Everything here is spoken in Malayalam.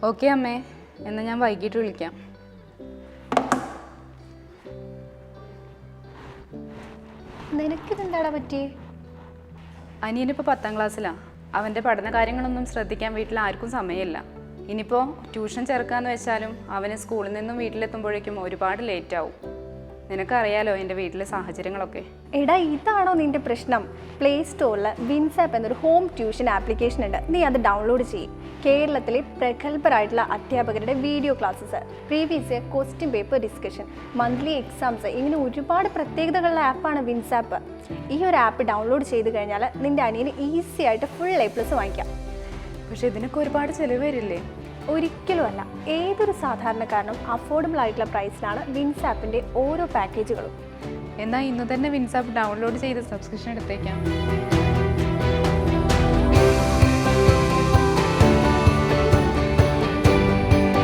ഓക്കെ അമ്മേ, എന്നാൽ ഞാൻ വൈകിട്ട് വിളിക്കാം. നിനക്കിതെന്താടാ പറ്റി? അനിയനിപ്പോൾ 10ാം ക്ലാസ്സിലാണ്. അവൻ്റെ പഠന കാര്യങ്ങളൊന്നും ശ്രദ്ധിക്കാൻ വീട്ടിൽ ആർക്കും സമയമില്ല. ഇനിയിപ്പോൾ ട്യൂഷൻ ചേർക്കാമെന്ന് വെച്ചാലും അവന് സ്കൂളിൽ നിന്നും വീട്ടിലെത്തുമ്പോഴേക്കും ഒരുപാട് ലേറ്റാവും. നിനക്കറിയാലോ എൻ്റെ വീട്ടിലെ സാഹചര്യങ്ങളൊക്കെ. എടാ, ഇതാണോ നിൻ്റെ പ്രശ്നം? പ്ലേ സ്റ്റോറിൽ വിൻസാപ്പ് എന്നൊരു ഹോം ട്യൂഷൻ ആപ്ലിക്കേഷൻ ഉണ്ട്. നീ അത് ഡൗൺലോഡ് ചെയ്യും. കേരളത്തിലെ പ്രഗത്ഭരായിട്ടുള്ള അധ്യാപകരുടെ video classes, previous year question paper discussion, monthly exams, ഇങ്ങനെ ഒരുപാട് പ്രത്യേകതകളുള്ള ആപ്പാണ് വിൻസാപ്പ്. ഈ ഒരു ആപ്പ് ഡൗൺലോഡ് ചെയ്ത് കഴിഞ്ഞാൽ നിൻ്റെ അനിയന് ഈസി ആയിട്ട് ഫുൾ A+ വാങ്ങിക്കാം. പക്ഷേ ഇതിനൊക്കെ ഒരുപാട് ചിലവ് വരില്ലേ? ഒരിക്കലുമല്ല. ഏതൊരു സാധാരണക്കാരനും അഫോർഡബിൾ ആയിട്ടുള്ള പ്രൈസിലാണ് വിൻസാപ്പിൻ്റെ ഓരോ പാക്കേജുകളും. എന്നാൽ ഇന്ന് തന്നെ വിൻസാപ്പ് ഡൗൺലോഡ് ചെയ്ത് സബ്സ്ക്രിപ്ഷൻ എടുത്തേക്കാം.